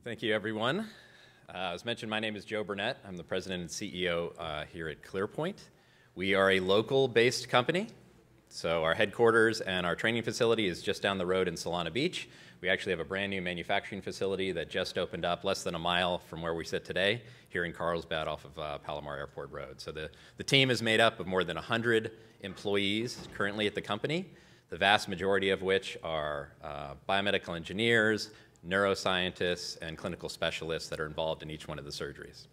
Thank you, everyone. As mentioned, my name is Joe Burnett. I'm the president and CEO here at ClearPoint. We are a local-based company, so our headquarters and our training facility is just down the road in Solana Beach. We actually have a brand new manufacturing facility that just opened up less than a mile from where we sit today, here in Carlsbad off of Palomar Airport Road. So the team is made up of more than 100 employees currently at the company, the vast majority of which are biomedical engineers, neuroscientists, and clinical specialists that are involved in each one of the surgeries.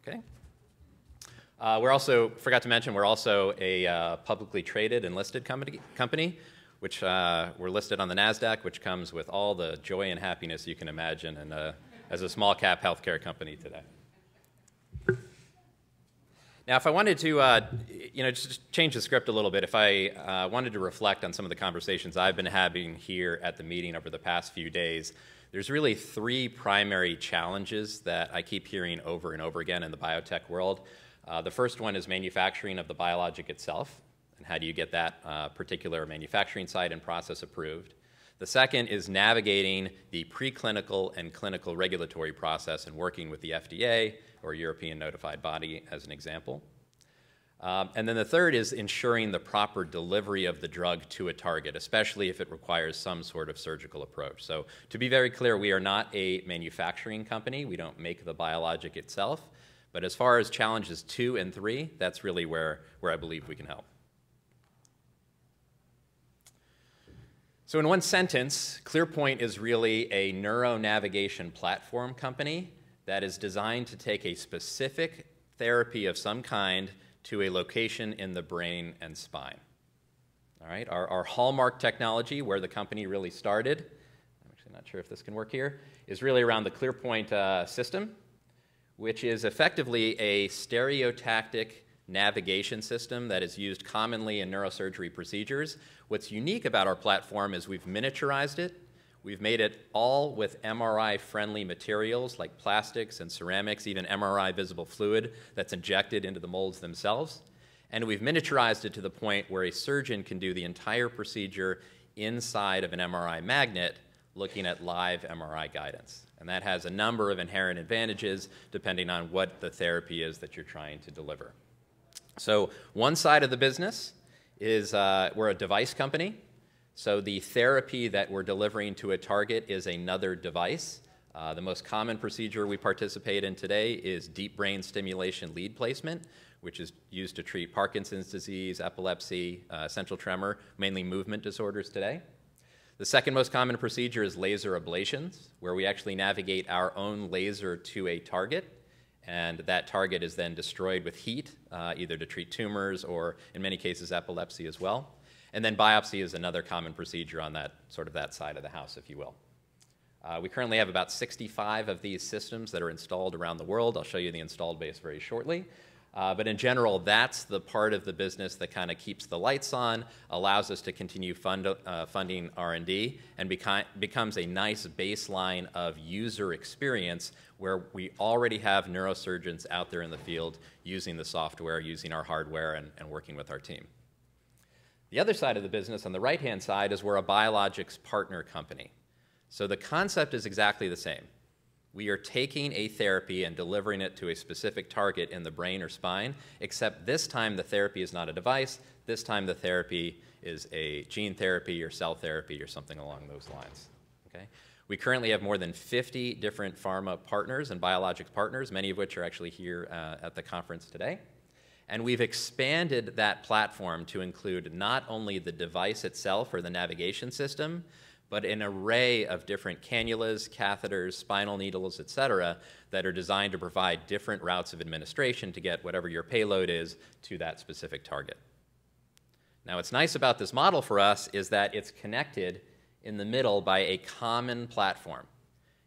Okay. We're also, forgot to mention, we're also a publicly traded and listed company, which we're listed on the NASDAQ, which comes with all the joy and happiness you can imagine as a small cap healthcare company today. Now, if I wanted to, just change the script a little bit, if I wanted to reflect on some of the conversations I've been having here at the meeting over the past few days, there's really three primary challenges that I keep hearing over and over again in the biotech world. The first one is manufacturing of the biologic itself, and how do you get that particular manufacturing site and process approved. The second is navigating the preclinical and clinical regulatory process and working with the FDA or European notified body as an example. And then the third is ensuring the proper delivery of the drug to a target, especially if it requires some sort of surgical approach. So to be very clear, we are not a manufacturing company. We don't make the biologic itself. But as far as challenges 2 and 3, that's really where I believe we can help. So in one sentence, ClearPoint is really a neuronavigation platform company that is designed to take a specific therapy of some kind to a location in the brain and spine. All right, our hallmark technology, where the company really started, I'm actually not sure if this can work here, is really around the ClearPoint system, which is effectively a stereotactic navigation system that is used commonly in neurosurgery procedures. What's unique about our platform is we've miniaturized it. We've made it all with MRI-friendly materials like plastics and ceramics, even MRI visible fluid that's injected into the molds themselves. And we've miniaturized it to the point where a surgeon can do the entire procedure inside of an MRI magnet looking at live MRI guidance. And that has a number of inherent advantages depending on what the therapy is that you're trying to deliver. So one side of the business is we're a device company. So the therapy that we're delivering to a target is another device. The most common procedure we participate in today is deep brain stimulation lead placement, which is used to treat Parkinson's disease, epilepsy, essential tremor, mainly movement disorders today. The second most common procedure is laser ablations, where we actually navigate our own laser to a target. And that target is then destroyed with heat, either to treat tumors or, in many cases, epilepsy as well. And then biopsy is another common procedure on that side of the house, if you will. We currently have about 65 of these systems that are installed around the world. I'll show you the installed base very shortly. But in general, that's the part of the business that kind of keeps the lights on, allows us to continue funding R&D, and becomes a nice baseline of user experience where we already have neurosurgeons out there in the field using the software, using our hardware, and working with our team. The other side of the business, on the right-hand side, is we're a biologics partner company. So the concept is exactly the same. We are taking a therapy and delivering it to a specific target in the brain or spine, except this time the therapy is not a device. This time the therapy is a gene therapy or cell therapy or something along those lines. Okay? We currently have more than 50 different pharma partners and biologics partners, many of which are actually here at the conference today. And we've expanded that platform to include not only the device itself or the navigation system, but an array of different cannulas, catheters, spinal needles, et cetera, that are designed to provide different routes of administration to get whatever your payload is to that specific target. Now, what's nice about this model for us is that it's connected in the middle by a common platform.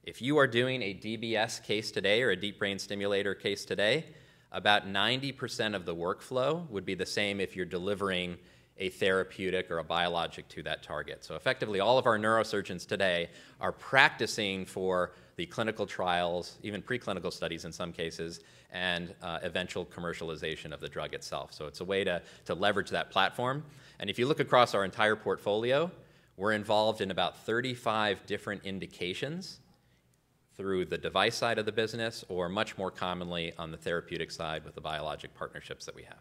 If you are doing a DBS case today or a deep brain stimulator case today, about 90% of the workflow would be the same if you're delivering a therapeutic or a biologic to that target. So effectively, all of our neurosurgeons today are practicing for the clinical trials, even preclinical studies in some cases, and eventual commercialization of the drug itself. So it's a way to leverage that platform. And if you look across our entire portfolio, we're involved in about 35 different indications, through the device side of the business, or much more commonly on the therapeutic side with the biologic partnerships that we have.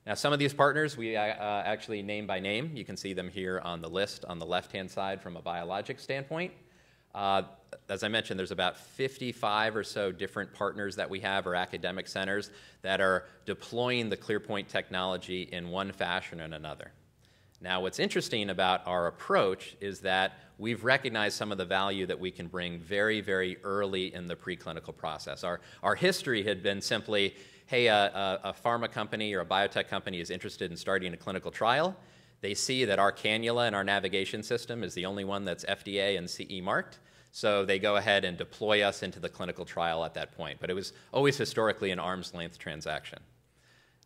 Now, some of these partners we actually name by name. You can see them here on the list on the left-hand side from a biologic standpoint. As I mentioned, there's about 55 or so different partners that we have, or academic centers, that are deploying the ClearPoint technology in one fashion or another. Now, what's interesting about our approach is that we've recognized some of the value that we can bring very, very early in the preclinical process. Our history had been simply, hey, a pharma company or a biotech company is interested in starting a clinical trial. They see that our cannula and our navigation system is the only one that's FDA and CE marked, so they go ahead and deploy us into the clinical trial at that point. But it was always historically an arm's length transaction.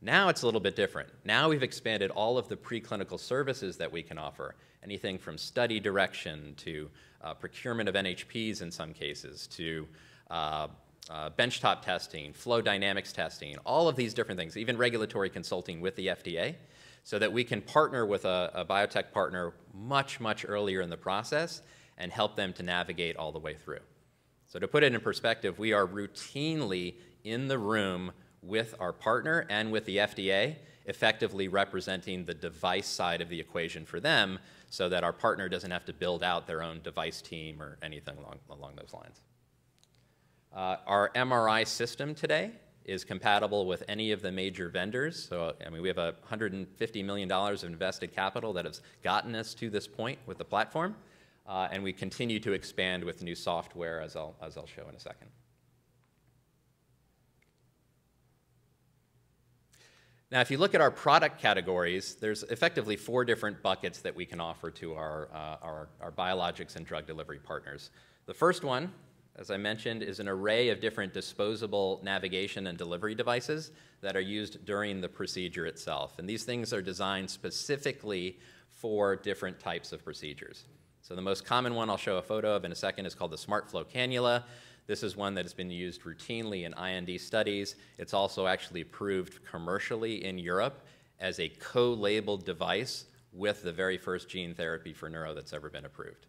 Now it's a little bit different. Now we've expanded all of the preclinical services that we can offer, anything from study direction to procurement of NHPs in some cases, to benchtop testing, flow dynamics testing, all of these different things, even regulatory consulting with the FDA, so that we can partner with a biotech partner much, much earlier in the process and help them to navigate all the way through. So to put it in perspective, we are routinely in the room with our partner and with the FDA, effectively representing the device side of the equation for them, so that our partner doesn't have to build out their own device team or anything along those lines. Our MRI system today is compatible with any of the major vendors. So, I mean, we have $150 million of invested capital that has gotten us to this point with the platform, and we continue to expand with new software, as I'll show in a second. Now, if you look at our product categories, there's effectively 4 different buckets that we can offer to our biologics and drug delivery partners. The first one, as I mentioned, is an array of different disposable navigation and delivery devices that are used during the procedure itself. And these things are designed specifically for different types of procedures. So the most common one I'll show a photo of in a second is called the SmartFlow Cannula. This is one that has been used routinely in IND studies. It's also actually approved commercially in Europe as a co-labeled device with the very first gene therapy for neuro that's ever been approved.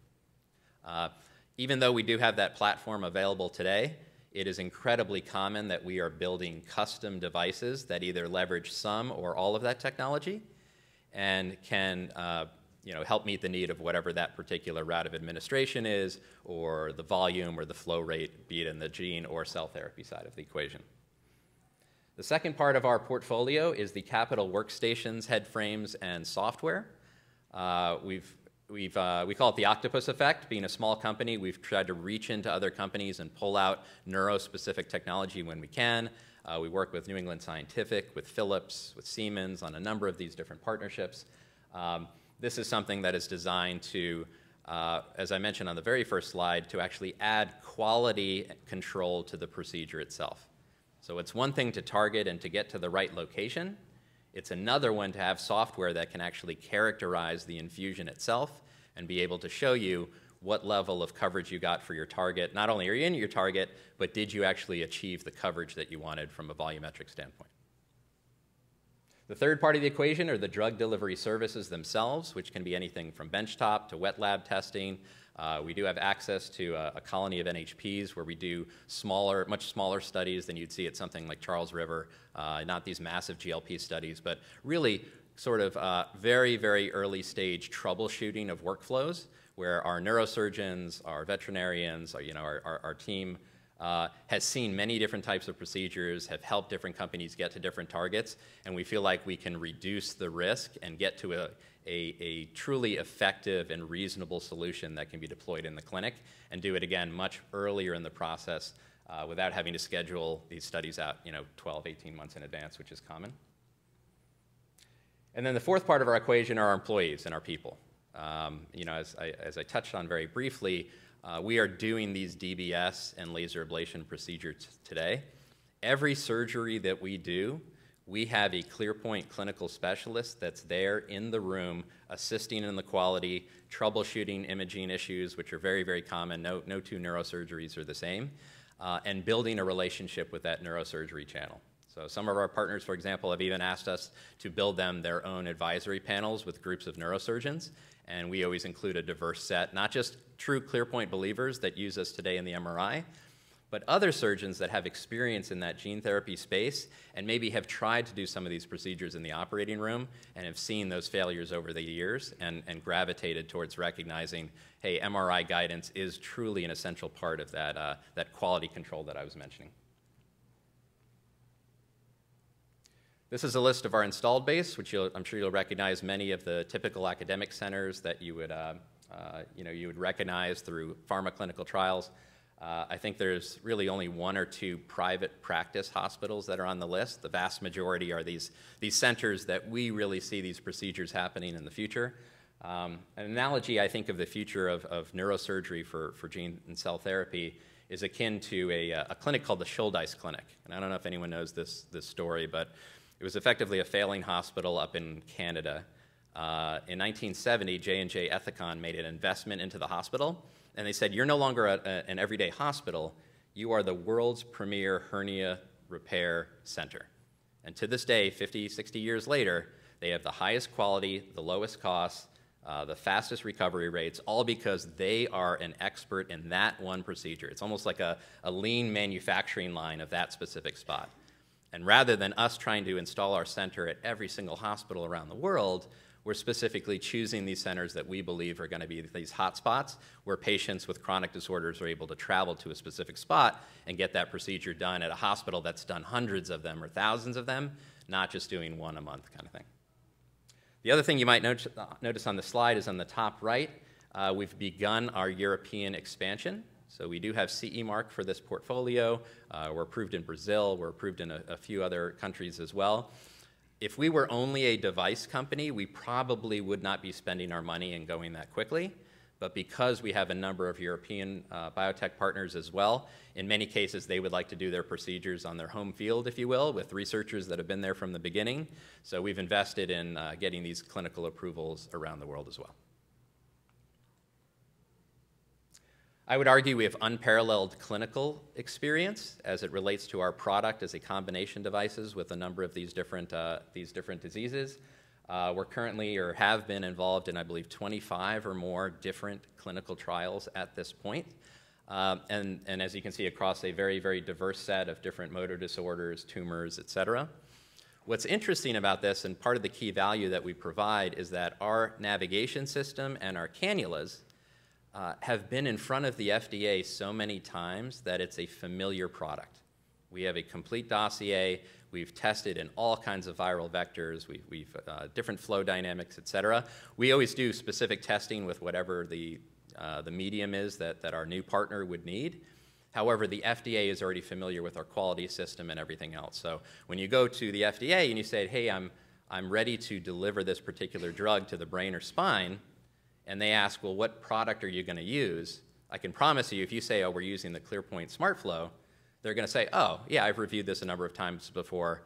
Even though we do have that platform available today, it is incredibly common that we are building custom devices that either leverage some or all of that technology and can help meet the need of whatever that particular route of administration is, or the volume or the flow rate, be it in the gene or cell therapy side of the equation. The second part of our portfolio is the capital workstations, head frames, and software. We call it the octopus effect. Being a small company, we've tried to reach into other companies and pull out neuro-specific technology when we can. We work with New England Scientific, with Philips, with Siemens on a number of these different partnerships. This is something that is designed to, as I mentioned on the very first slide, to actually add quality control to the procedure itself. So it's one thing to target and to get to the right location. It's another one to have software that can actually characterize the infusion itself and be able to show you what level of coverage you got for your target. Not only are you in your target, but did you actually achieve the coverage that you wanted from a volumetric standpoint. The third part of the equation are the drug delivery services themselves, which can be anything from benchtop to wet lab testing. We do have access to a colony of NHPs where we do much smaller studies than you'd see at something like Charles River, not these massive GLP studies, but really sort of very, very early stage troubleshooting of workflows where our neurosurgeons, our veterinarians, our team has seen many different types of procedures, have helped different companies get to different targets, and we feel like we can reduce the risk and get to a truly effective and reasonable solution that can be deployed in the clinic, and do it again much earlier in the process without having to schedule these studies out 12, 18 months in advance, which is common. And then the fourth part of our equation are our employees and our people. As I touched on very briefly, we are doing these DBS and laser ablation procedures today. Every surgery that we do, we have a ClearPoint clinical specialist that's there in the room assisting in the quality, troubleshooting imaging issues, which are very, very common. No two neurosurgeries are the same, and building a relationship with that neurosurgery channel. So some of our partners, for example, have even asked us to build them their own advisory panels with groups of neurosurgeons, and we always include a diverse set, not just true ClearPoint believers that use us today in the MRI, but other surgeons that have experience in that gene therapy space and maybe have tried to do some of these procedures in the operating room and have seen those failures over the years and gravitated towards recognizing, hey, MRI guidance is truly an essential part of that quality control that I was mentioning. This is a list of our installed base, which I'm sure you'll recognize many of the typical academic centers that you would recognize through pharma clinical trials. I think there's really only one or two private practice hospitals that are on the list. The vast majority are these centers that we really see these procedures happening in the future. An analogy, I think, of the future of neurosurgery for gene and cell therapy is akin to a clinic called the Schuldeis Clinic. And I don't know if anyone knows this story, but it was effectively a failing hospital up in Canada. In 1970, J&J Ethicon made an investment into the hospital, and they said, you're no longer an everyday hospital, you are the world's premier hernia repair center. And to this day, 50, 60 years later, they have the highest quality, the lowest costs, the fastest recovery rates, all because they are an expert in that one procedure. It's almost like a lean manufacturing line of that specific spot. And rather than us trying to install our center at every single hospital around the world, we're specifically choosing these centers that we believe are going to be these hot spots where patients with chronic disorders are able to travel to a specific spot and get that procedure done at a hospital that's done hundreds of them or thousands of them, not just doing one a month kind of thing. The other thing you might notice on the slide is on the top right, we've begun our European expansion. So we do have CE mark for this portfolio. We're approved in Brazil. We're approved in a few other countries as well. If we were only a device company, we probably would not be spending our money and going that quickly. But because we have a number of European biotech partners as well, in many cases they would like to do their procedures on their home field, if you will, with researchers that have been there from the beginning. So we've invested in getting these clinical approvals around the world as well. I would argue we have unparalleled clinical experience as it relates to our product as a combination devices with a number of these different diseases. We're currently or have been involved in, I believe, 25 or more different clinical trials at this point. And as you can see, across a very, very diverse set of different motor disorders, tumors, et cetera. What's interesting about this, and part of the key value that we provide, is that our navigation system and our cannulas have been in front of the FDA so many times that it's a familiar product. We have a complete dossier. We've tested in all kinds of viral vectors. We've different flow dynamics, et cetera. We always do specific testing with whatever the medium is that our new partner would need. However, the FDA is already familiar with our quality system and everything else. So when you go to the FDA and you say, hey, I'm ready to deliver this particular drug to the brain or spine, and they ask, well, what product are you going to use? I can promise you, if you say, oh, we're using the ClearPoint SmartFlow, they're going to say, oh, yeah, I've reviewed this a number of times before.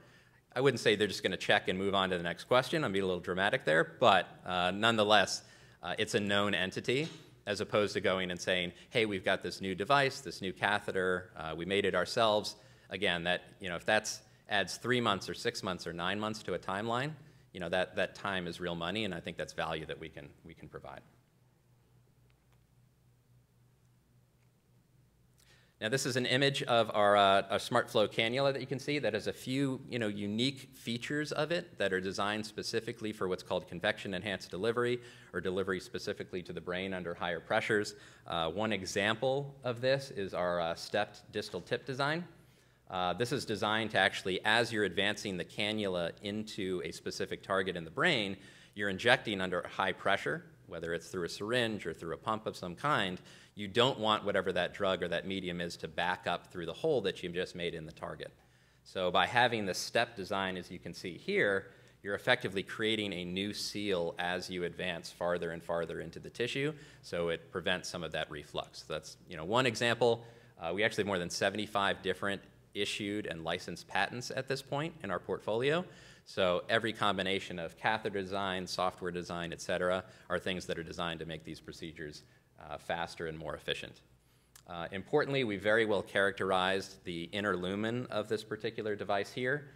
I wouldn't say they're just going to check and move on to the next question. I'm being a little dramatic there, but nonetheless, it's a known entity, as opposed to going and saying, hey, we've got this new device, this new catheter, we made it ourselves. Again, that, if that adds 3 months or 6 months or 9 months to a timeline, that time is real money, and I think that's value that we can provide. Now, this is an image of our SmartFlow cannula that you can see that has a few unique features of it that are designed specifically for what's called convection-enhanced delivery, or delivery specifically to the brain under higher pressures. One example of this is our stepped distal tip design. This is designed to actually, as you're advancing the cannula into a specific target in the brain, you're injecting under high pressure, whether it's through a syringe or through a pump of some kind. You don't want whatever that drug or that medium is to back up through the hole that you just made in the target. So by having the step design, as you can see here, you're effectively creating a new seal as you advance farther and farther into the tissue, so it prevents some of that reflux. So that's one example. We actually have more than 75 different issued and licensed patents at this point in our portfolio. So every combination of catheter design, software design, et cetera, are things that are designed to make these procedures faster and more efficient. Importantly, we very well characterized the inner lumen of this particular device here.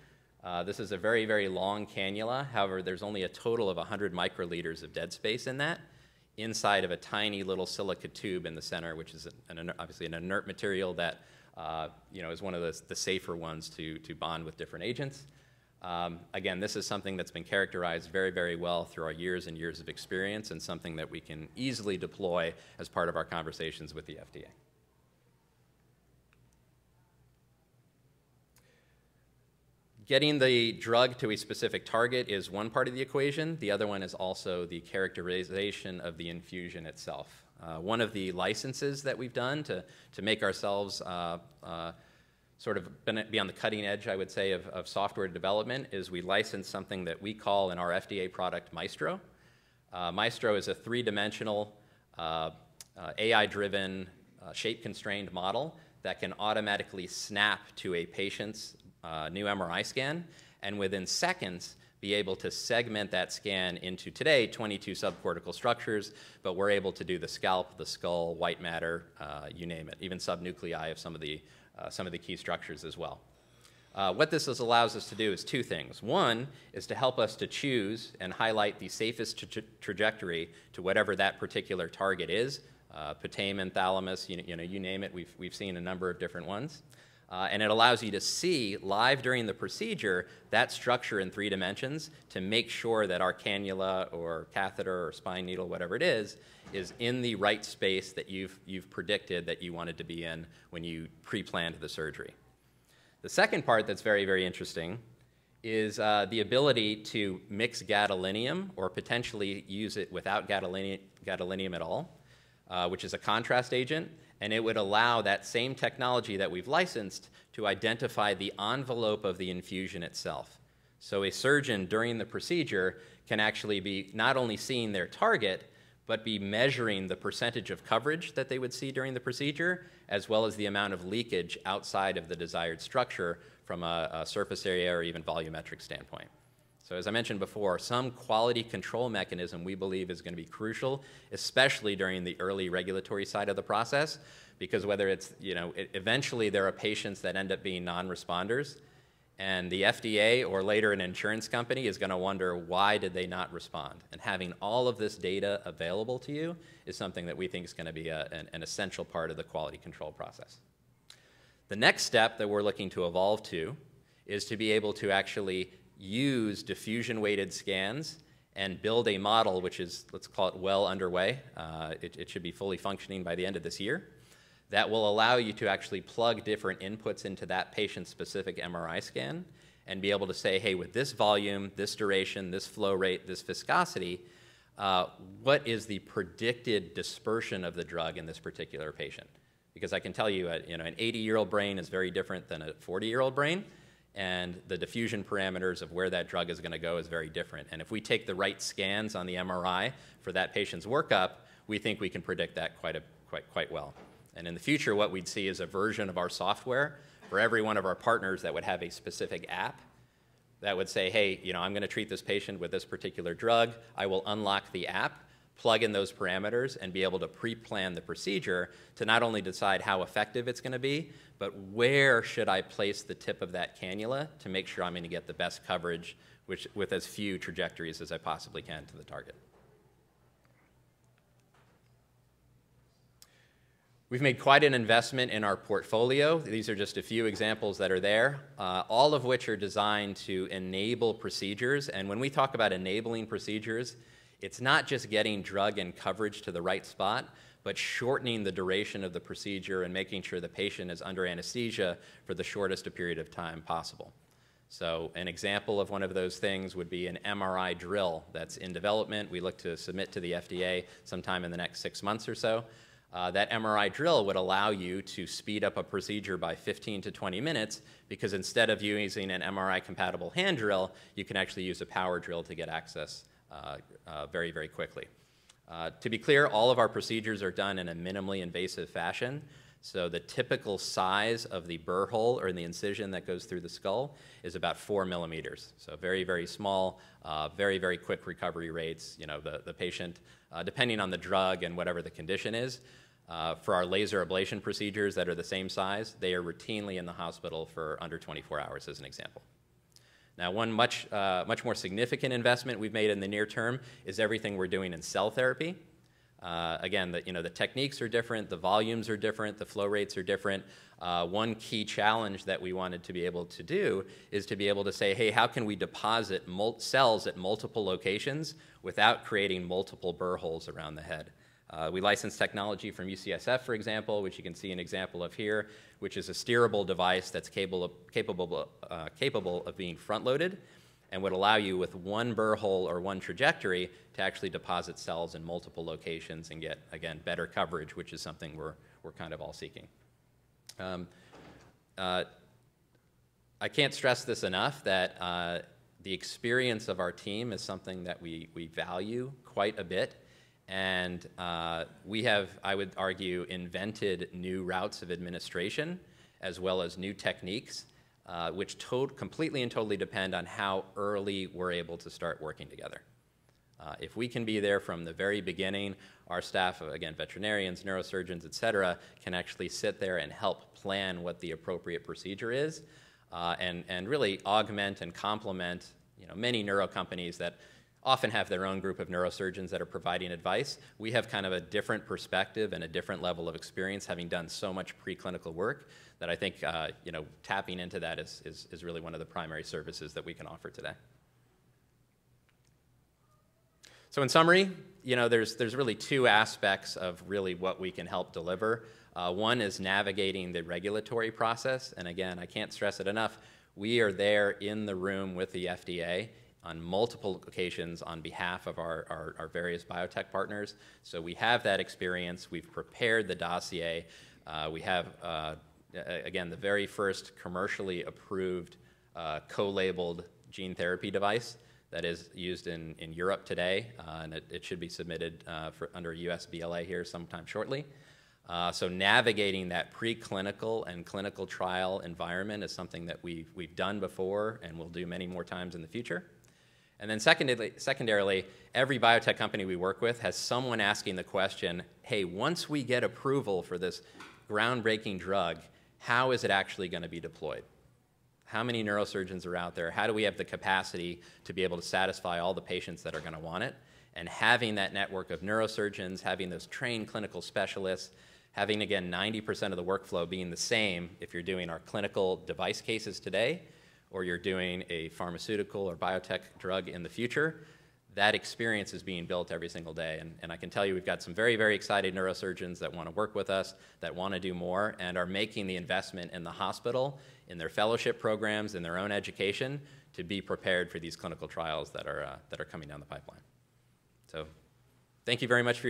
This is a very, very long cannula. However, there's only a total of 100 microliters of dead space in that, inside of a tiny little silica tube in the center, which is obviously an inert material that is one of the safer ones to bond with different agents. Again, this is something that's been characterized very, very well through our years and years of experience, and something that we can easily deploy as part of our conversations with the FDA. Getting the drug to a specific target is one part of the equation. The other one is also the characterization of the infusion itself. One of the licenses that we've done to make ourselves sort of be on the cutting edge, I would say, of software development is we license something that we call in our FDA product Maestro. Maestro is a three-dimensional AI-driven shape-constrained model that can automatically snap to a patient's new MRI scan, and within seconds be able to segment that scan into, today, 22 subcortical structures, but we're able to do the scalp, the skull, white matter, you name it, even subnuclei of some of the key structures as well. What this allows us to do is two things. One is to help us to choose and highlight the safest trajectory to whatever that particular target is, putamen, thalamus, you name it. We've seen a number of different ones. And it allows you to see live during the procedure that structure in 3 dimensions to make sure that our cannula or catheter or spine needle, whatever it is in the right space that you've predicted that you wanted to be in when you pre-planned the surgery. The second part that's very, very interesting is the ability to mix gadolinium or potentially use it without gadolinium at all, which is a contrast agent. And it would allow that same technology that we've licensed to identify the envelope of the infusion itself. So a surgeon during the procedure can actually be not only seeing their target, but be measuring the percentage of coverage that they would see during the procedure, as well as the amount of leakage outside of the desired structure from a surface area or even volumetric standpoint. So as I mentioned before, some quality control mechanism we believe is going to be crucial, especially during the early regulatory side of the process, because whether it's, eventually there are patients that end up being non-responders, and the FDA or later an insurance company is going to wonder why did they not respond. And having all of this data available to you is something that we think is going to be an essential part of the quality control process. The next step that we're looking to evolve to is to be able to actually use diffusion-weighted scans and build a model which is, let's call it, well underway. It should be fully functioning by the end of this year. That will allow you to actually plug different inputs into that patient-specific MRI scan and be able to say, hey, with this volume, this duration, this flow rate, this viscosity, what is the predicted dispersion of the drug in this particular patient? Because I can tell you, an 80-year-old brain is very different than a 40-year-old brain, and the diffusion parameters of where that drug is going to go is very different. And if we take the right scans on the MRI for that patient's workup, we think we can predict that quite well. And in the future, what we'd see is a version of our software for every one of our partners that would have a specific app that would say, hey, I'm going to treat this patient with this particular drug. I will unlock the app, plug in those parameters, and be able to pre-plan the procedure to not only decide how effective it's going to be, but where should I place the tip of that cannula to make sure I'm going to get the best coverage with as few trajectories as I possibly can to the target. We've made quite an investment in our portfolio. These are just a few examples that are there, all of which are designed to enable procedures. And when we talk about enabling procedures, it's not just getting drug and coverage to the right spot, but shortening the duration of the procedure and making sure the patient is under anesthesia for the shortest period of time possible. So an example of one of those things would be an MRI drill that's in development. We look to submit to the FDA sometime in the next 6 months or so. That MRI drill would allow you to speed up a procedure by 15 to 20 minutes because instead of using an MRI-compatible hand drill, you can actually use a power drill to get access very, very quickly. To be clear, all of our procedures are done in a minimally invasive fashion. So the typical size of the burr hole or the incision that goes through the skull is about 4 millimeters. So very, very small, very, very quick recovery rates. The patient, depending on the drug and whatever the condition is, For our laser ablation procedures that are the same size, they are routinely in the hospital for under 24 hours, as an example. Now, one much more significant investment we've made in the near term is everything we're doing in cell therapy. Again, the techniques are different, the volumes are different, the flow rates are different. One key challenge that we wanted to be able to do is to be able to say, hey, how can we deposit cells at multiple locations without creating multiple burr holes around the head? We licensed technology from UCSF, for example, which you can see an example of here, which is a steerable device that's capable of being front-loaded and would allow you with one burr hole or one trajectory to actually deposit cells in multiple locations and get, again, better coverage, which is something we're kind of all seeking. I can't stress this enough that the experience of our team is something that we value quite a bit. And we have, I would argue, invented new routes of administration as well as new techniques, which completely and totally depend on how early we're able to start working together. If we can be there from the very beginning, our staff, again, veterinarians, neurosurgeons, et cetera, can actually sit there and help plan what the appropriate procedure is and really augment and complement many neuro companies that often have their own group of neurosurgeons that are providing advice. We have kind of a different perspective and a different level of experience, having done so much preclinical work, that I think tapping into that is really one of the primary services that we can offer today. So in summary, there's really two aspects of really what we can help deliver. One is navigating the regulatory process, and again, I can't stress it enough, we are there in the room with the FDA on multiple occasions on behalf of our various biotech partners. So we have that experience. We've prepared the dossier. We have, again, the very first commercially approved co-labeled gene therapy device that is used in Europe today, and it should be submitted under a US BLA here sometime shortly. So navigating that preclinical and clinical trial environment is something that we've done before and will do many more times in the future. And then secondarily, every biotech company we work with has someone asking the question, hey, once we get approval for this groundbreaking drug, how is it actually going to be deployed? How many neurosurgeons are out there? How do we have the capacity to be able to satisfy all the patients that are going to want it? And having that network of neurosurgeons, having those trained clinical specialists, having, again, 90% of the workflow being the same if you're doing our clinical device cases today or you're doing a pharmaceutical or biotech drug in the future, that experience is being built every single day. And I can tell you we've got some very, very excited neurosurgeons that want to work with us, that want to do more, and are making the investment in the hospital, in their fellowship programs, in their own education, to be prepared for these clinical trials that are coming down the pipeline. So thank you very much for